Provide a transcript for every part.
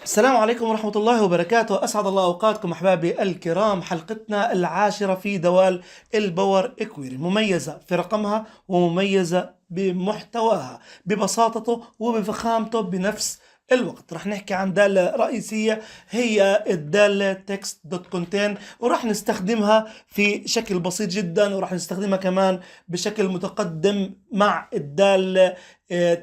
السلام عليكم ورحمة الله وبركاته. أسعد الله أوقاتكم أحبابي الكرام. حلقتنا العاشرة في دوال الباور إكويري، مميزة في رقمها ومميزة بمحتواها، ببساطته وبفخامته بنفس الوقت. رح نحكي عن دالة رئيسية هي الدالة text.contain، ورح نستخدمها في شكل بسيط جدا، ورح نستخدمها كمان بشكل متقدم مع الدالة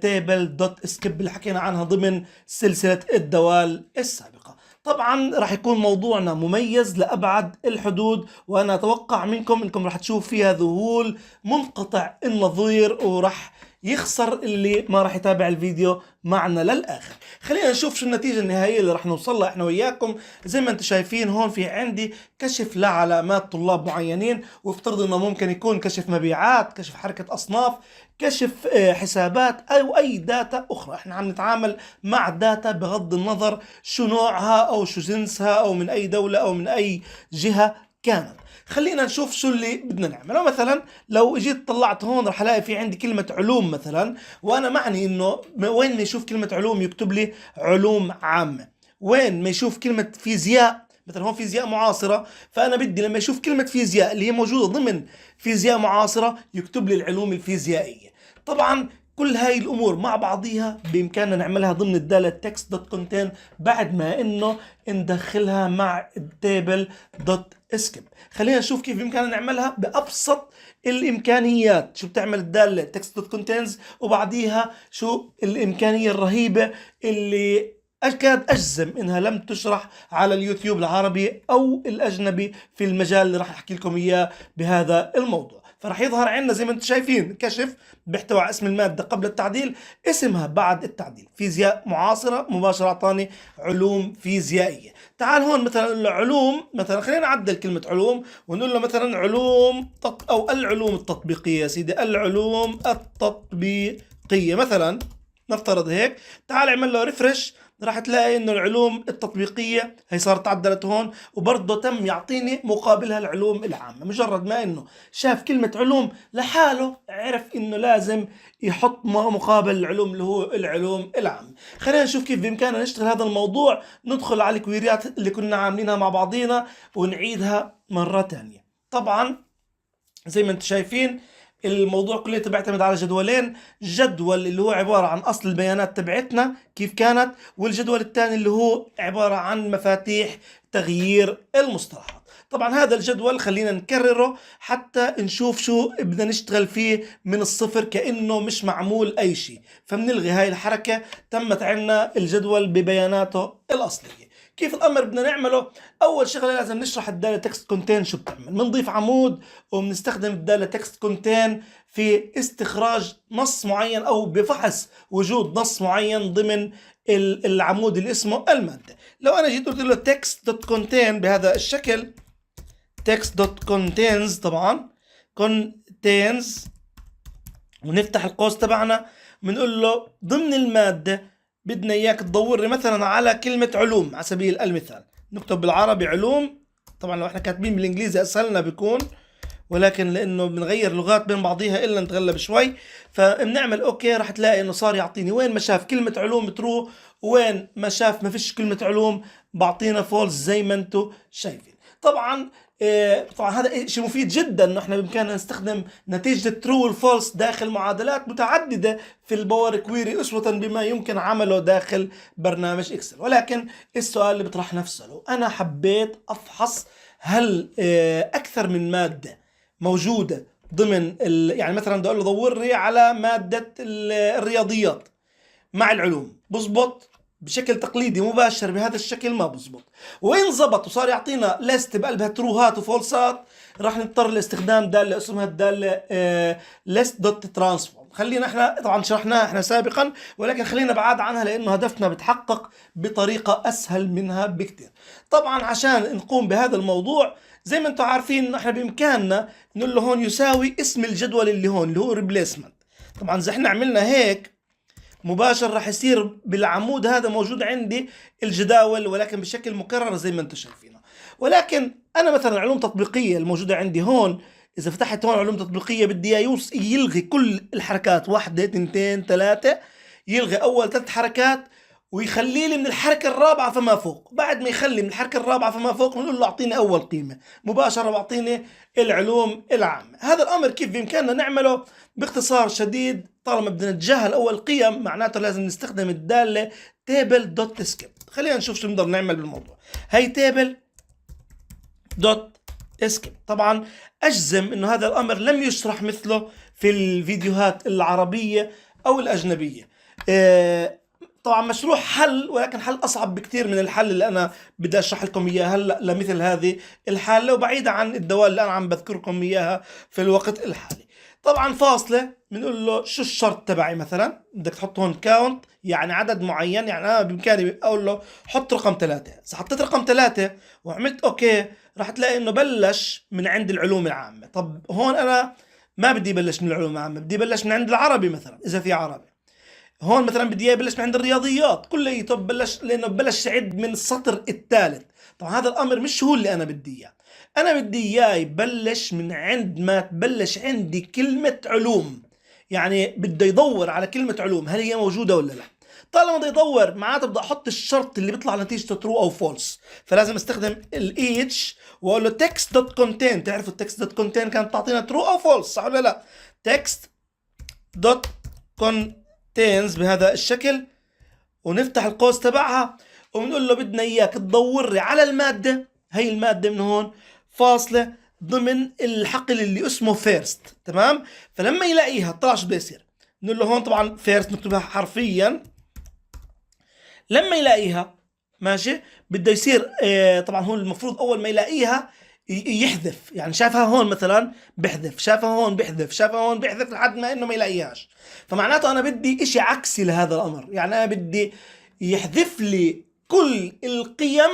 table.skip اللي حكينا عنها ضمن سلسلة الدوال السابقة. طبعا راح يكون موضوعنا مميز لأبعد الحدود، وأنا أتوقع منكم أنكم راح تشوف فيها ذهول منقطع النظير، وراح يخسر اللي ما راح يتابع الفيديو معنا للآخر. خلينا نشوف شو النتيجة النهائية اللي راح نوصل لها احنا وياكم. زي ما انتم شايفين هون في عندي كشف لعلامات طلاب معينين، وافترض انه ممكن يكون كشف مبيعات، كشف حركة أصناف، كشف حسابات أو أي داتا أخرى. احنا عم نتعامل مع داتا بغض النظر شو نوعها أو شو جنسها أو من أي دولة أو من أي جهة كانت. خلينا نشوف شو اللي بدنا نعمله. مثلا لو اجيت طلعت هون راح الاقي في عندي كلمة علوم مثلا، وانا معني انه وين ما يشوف كلمة علوم يكتب لي علوم عامة، وين ما يشوف كلمة فيزياء مثلا هون فيزياء معاصرة، فانا بدي لما يشوف كلمة فيزياء اللي هي موجودة ضمن فيزياء معاصرة يكتب لي العلوم الفيزيائية. طبعا كل هاي الامور مع بعضيها بامكاننا نعملها ضمن الدالة text.contain بعد ما انه ندخلها مع التابل دوت اسكيب. خلينا نشوف كيف بامكاننا نعملها بابسط الامكانيات. شو بتعمل الدالة text.contains، وبعديها شو الامكانية الرهيبة اللي أكاد أجزم إنها لم تشرح على اليوتيوب العربي أو الأجنبي في المجال اللي راح أحكي لكم إياه بهذا الموضوع. فراح يظهر عندنا زي ما انتم شايفين كشف بيحتوي على اسم المادة قبل التعديل، اسمها بعد التعديل، فيزياء معاصرة، مباشرة أعطاني علوم فيزيائية. تعال هون مثلا نقول له علوم، مثلا خلينا نعدل كلمة علوم ونقول له مثلا علوم أو العلوم التطبيقية يا سيدي، العلوم التطبيقية مثلا، نفترض هيك. تعال اعمل له ريفرش، راح تلاقي انه العلوم التطبيقية هي صارت تعدلت هون، وبرضه تم يعطيني مقابلها العلوم العامة. مجرد ما انه شاف كلمة علوم لحاله عرف انه لازم يحط مقابل العلوم اللي هو العلوم العامة. خلينا نشوف كيف بامكاننا نشتغل هذا الموضوع. ندخل على الكويريات اللي كنا عاملينها مع بعضينا ونعيدها مرة تانية. طبعا زي ما انتم شايفين الموضوع كله بيعتمد على جدولين، جدول اللي هو عبارة عن أصل البيانات تبعتنا كيف كانت، والجدول الثاني اللي هو عبارة عن مفاتيح تغيير المصطلحات. طبعا هذا الجدول خلينا نكرره حتى نشوف شو بدنا نشتغل فيه من الصفر كأنه مش معمول أي شيء، فبنلغي هاي الحركة. تمت عنا الجدول ببياناته الأصلية. كيف الامر بدنا نعمله؟ اول شغله لازم نشرح الداله تكست كونتين شو بتعمل. بنضيف عمود وبنستخدم الداله تكست كونتين في استخراج نص معين او بفحص وجود نص معين ضمن العمود اللي اسمه الماده. لو انا جيت قلت له text دوت كونتين بهذا الشكل، text دوت contains طبعا contains، ونفتح القوس تبعنا بنقول له ضمن الماده بدنا اياك تدور لي مثلا على كلمة علوم على سبيل المثال. نكتب بالعربي علوم، طبعا لو احنا كاتبين بالانجليزي اسهلنا بيكون، ولكن لانه بنغير لغات بين بعضيها الا نتغلب شوي، فبنعمل اوكي. راح تلاقي انه صار يعطيني وين ما شاف كلمة علوم ترو، وين ما شاف ما فيش كلمة علوم بعطينا فولس زي ما انتم شايفين. طبعا هذا شيء مفيد جدا انه احنا بامكاننا نستخدم نتيجة الترو والفولس داخل معادلات متعددة في الباور كويري اسوة بما يمكن عمله داخل برنامج اكسل. ولكن السؤال اللي بيطرح نفسه، لو انا حبيت افحص هل اكثر من مادة موجودة ضمن يعني مثلا بدي اقول له دور لي على مادة الرياضيات مع العلوم، بزبط؟ بشكل تقليدي مباشر بهذا الشكل ما بزبط. وين زبط وصار يعطينا ليست بقلبها تروهات وفولسات، راح نضطر لاستخدام دالة اسمها الدالة ليست دوت ترانسفورم. خلينا احنا طبعا شرحناها احنا سابقا، ولكن خلينا بعاد عنها لانه هدفنا بتحقق بطريقة اسهل منها بكتير. طبعا عشان نقوم بهذا الموضوع زي ما انتم عارفين انه احنا بامكاننا نقول له هون يساوي اسم الجدول اللي هون اللي هو ريبليسمنت. طبعا اذا احنا عملنا هيك مباشر راح يصير بالعمود هذا موجود عندي الجداول، ولكن بشكل مكرر زي ما انتم شايفينه. ولكن انا مثلا علوم تطبيقيه الموجوده عندي هون، اذا فتحت هون علوم تطبيقيه بدي اياه يلغي كل الحركات، واحدة اثنتين ثلاثة، يلغي اول ثلاث حركات ويخلي لي من الحركة الرابعة فما فوق. بعد ما يخلي من الحركة الرابعة فما فوق بنقول له أعطيني أول قيمة، مباشرة بعطيني العلوم العامة. هذا الأمر كيف بإمكاننا نعمله؟ باختصار شديد، طالما بدنا نتجاهل أول قيم معناته لازم نستخدم الدالة table.skip. خلينا نشوف شو نقدر نعمل بالموضوع. هي table.skip. طبعا أجزم إنه هذا الأمر لم يشرح مثله في الفيديوهات العربية أو الأجنبية. طبعا مشروع حل، ولكن حل أصعب بكثير من الحل اللي أنا بدي أشرح لكم إياه هلا لمثل هذه الحالة، وبعيدة عن الدوال اللي أنا عم بذكركم إياها في الوقت الحالي. طبعا فاصلة بنقول له شو الشرط تبعي، مثلا بدك تحط هون كاونت يعني عدد معين، يعني أنا بإمكاني أقول له حط رقم 3. إذا حطيت رقم 3 وعملت أوكي راح تلاقي إنه بلش من عند العلوم العامة. طب هون أنا ما بدي بلش من العلوم العامة، بدي بلش من عند العربي مثلا إذا في عربي. هون مثلا بدي اياه يبلش من عند الرياضيات كليته، ببلش لانه ببلش يعد من السطر الثالث. طبعا هذا الامر مش هو اللي انا بدي اياه. انا بدي اياه يبلش من عند ما تبلش عندي كلمة علوم، يعني بده يدور على كلمة علوم هل هي موجودة ولا لا. طالما بده يدور معناته بدي احط الشرط اللي بيطلع نتيجته ترو او فولس، فلازم استخدم الايتش واقول له text دوت contain. تعرفوا التكست دوت contain كانت تعطينا ترو او فولس، صح ولا لا؟ text دوت contains بهذا الشكل، ونفتح القوس تبعها وبنقول له بدنا اياك تدور لي على المادة. هي المادة من هون فاصلة ضمن الحقل اللي اسمه فيرست. تمام؟ فلما يلاقيها طلع شو بده يصير؟ بنقول له هون طبعا فيرست نكتبها حرفيا. لما يلاقيها ماشي بده يصير طبعا هون المفروض اول ما يلاقيها يحذف، يعني شافها هون مثلا بحذف، شافها هون بحذف، شافها هون بحذف لحد ما انه ما يلاقيهاش. فمعناته انا بدي اشي عكسي لهذا الامر، يعني انا بدي يحذف لي كل القيم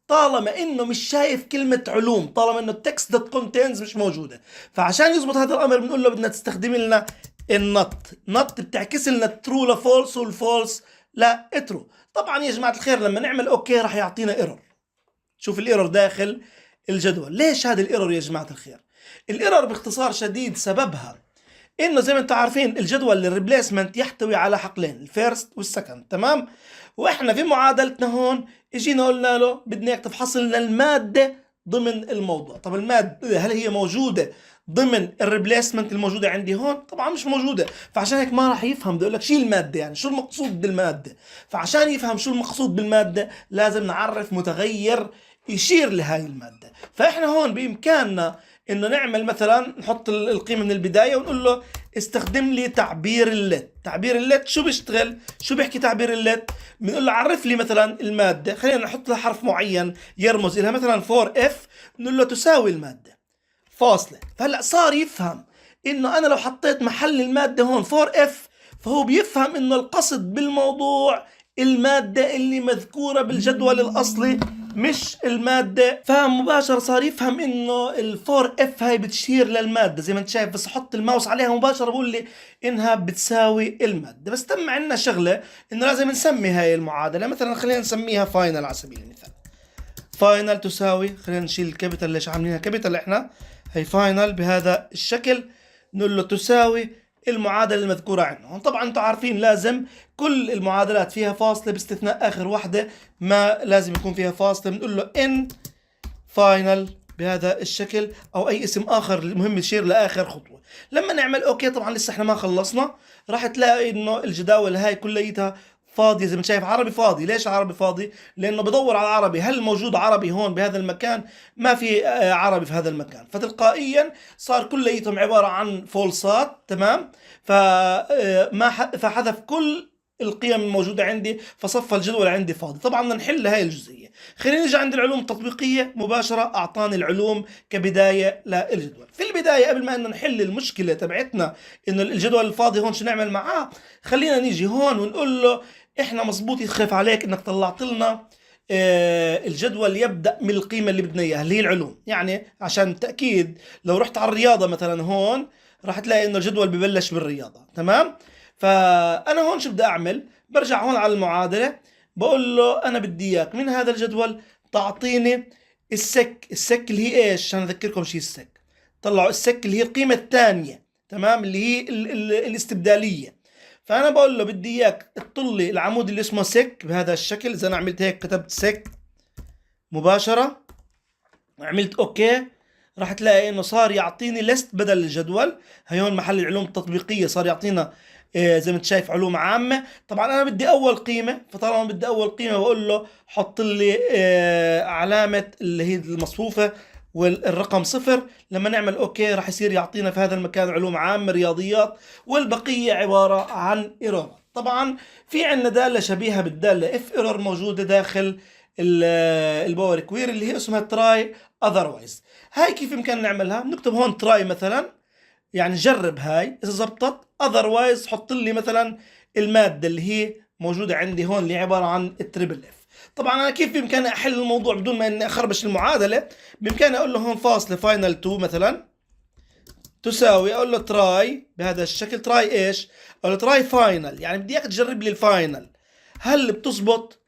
طالما انه مش شايف كلمة علوم، طالما انه التكست دوت كونتينز مش موجودة. فعشان يزبط هذا الامر بنقول له بدنا تستخدم لنا النط بتعكس لنا الترو لفولس والفولس لا اترو. طبعا يا جماعة الخير لما نعمل اوكي راح يعطينا ايرور. شوف الايرور داخل الجدول. ليش هذا الايرور يا جماعة الخير؟ الايرور باختصار شديد سببها انه زي ما انتم عارفين الجدول الريبليسمنت يحتوي على حقلين، الفيرست والسكند. تمام؟ واحنا في معادلتنا هون اجينا قلنا له بدنا اياك تفحص لنا المادة ضمن الموضوع. طب المادة هل هي موجودة ضمن الريبليسمنت الموجودة عندي هون؟ طبعا مش موجودة. فعشان هيك ما راح يفهم، بده يقول لك شو المادة، يعني شو المقصود بالمادة. فعشان يفهم شو المقصود بالمادة لازم نعرف متغير يشير لهاي المادة. فاحنا هون بامكاننا انه نعمل مثلا نحط القيمة من البداية ونقول له استخدم لي تعبير اللت. تعبير اللت شو بيشتغل؟ شو بيحكي تعبير اللت؟ بنقول له عرف لي مثلا المادة، خلينا نحط لها حرف معين يرمز لها، مثلا 4F بنقول له تساوي المادة فاصلة. فهلا صار يفهم انه انا لو حطيت محل المادة هون 4F فهو بيفهم انه القصد بالموضوع المادة اللي مذكورة بالجدول الاصلي مش المادة. فمباشرة صار يفهم انه الفور اف هاي بتشير للمادة زي ما انت شايف، بس احط الماوس عليها مباشرة بقول لي انها بتساوي المادة. بس تم عندنا شغلة انه لازم نسمي هاي المعادلة، مثلا خلينا نسميها فاينل على سبيل المثال. فاينل تساوي، خلينا نشيل الكابيتال، ليش عاملينها كابيتال احنا؟ هي فاينل بهذا الشكل، نقول له تساوي المعادلة المذكورة عندهم. طبعا انتم عارفين لازم كل المعادلات فيها فاصلة باستثناء اخر واحدة ما لازم يكون فيها فاصلة. بنقول له ان فاينل بهذا الشكل او اي اسم اخر، المهم يشير لاخر خطوة. لما نعمل اوكي طبعا لسه احنا ما خلصنا، راح تلاقي انه الجداول هاي كليتها فاضي زي ما شايف. عربي فاضي. ليش عربي فاضي؟ لانه بدور على عربي، هل موجود عربي هون بهذا المكان؟ ما في عربي في هذا المكان، فتلقائيا صار كليتهم عبارة عن فولسات. تمام؟ فحذف كل القيم الموجودة عندي، فصفى الجدول عندي فاضي. طبعا بدنا نحل هاي الجزئية. خلينا نيجي عند العلوم التطبيقية مباشرة. أعطاني العلوم كبداية للجدول. في البداية قبل ما إنه نحل المشكلة تبعتنا إنه الجدول الفاضي هون شو نعمل معاه، خلينا نيجي هون ونقول له إحنا مزبوط يخاف عليك إنك طلعت لنا الجدول يبدأ من القيمة اللي بدنا إياها اللي هي العلوم. يعني عشان التأكيد لو رحت على الرياضة مثلا هون راح تلاقي إنه الجدول ببلش بالرياضة. تمام؟ فأنا هون شو بدي أعمل؟ برجع هون على المعادلة، بقول له أنا بدي إياك من هذا الجدول تعطيني السك اللي هي إيش؟ عشان أذكركم شيء السك. طلعوا السك اللي هي القيمة الثانية. تمام؟ اللي هي الاستبدالية. فانا بقول له بدي اياك تطلي العمود اللي اسمه سك بهذا الشكل. اذا انا عملت هيك كتبت سك مباشرة، عملت اوكي، راح تلاقي انه صار يعطيني ليست بدل الجدول. هي هون محل العلوم التطبيقية، صار يعطينا زي ما انت شايف علوم عامة. طبعا انا بدي اول قيمة، فطالما بدي اول قيمة بقول له حط لي علامة اللي هي المصفوفة والرقم صفر. لما نعمل اوكي راح يصير يعطينا في هذا المكان علوم عامة رياضيات، والبقية عبارة عن ايرور. طبعا في عندنا دالة شبيهة بالدالة اف ايرور موجودة داخل الباور كويري اللي هي اسمها تراي اذروايز. هاي كيف يمكن نعملها؟ بنكتب هون تراي مثلا، يعني جرب هاي، اذا زبطت اذروايز حط لي مثلا المادة اللي هي موجودة عندي هون اللي عبارة عن التريبل اف. طبعا انا كيف بامكاني احل الموضوع بدون ما اني اخربش المعادلة؟ بامكاني اقول له هون فاصلة فاينل 2 مثلا تساوي، اقول له تراي بهذا الشكل، تراي ايش؟ اقول له تراي فاينل، يعني بدي اياك تجرب لي الفاينل هل بتزبط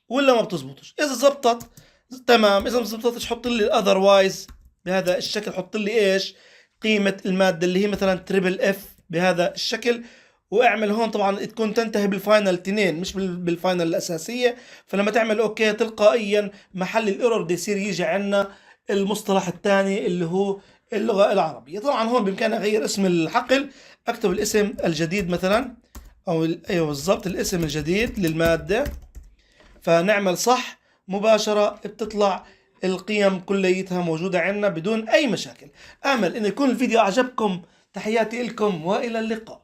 ولا ما بتزبطش. اذا زبطت تمام، اذا ما زبطتش حط لي الاذروايز بهذا الشكل، حط لي ايش؟ قيمة المادة اللي هي مثلا تريبل اف بهذا الشكل. واعمل هون طبعا تكون تنتهي بالفاينل 2 مش بالفاينل الاساسية. فلما تعمل اوكي تلقائيا محل الايرور بده يصير يجي عندنا المصطلح الثاني اللي هو اللغة العربية. طبعا هون بامكاني اغير اسم الحقل، اكتب الاسم الجديد مثلا، او ايوه بالضبط الاسم الجديد للمادة، فنعمل صح مباشرة بتطلع القيم كليتها موجودة عندنا بدون أي مشاكل. آمل إن يكون الفيديو أعجبكم. تحياتي لكم وإلى اللقاء.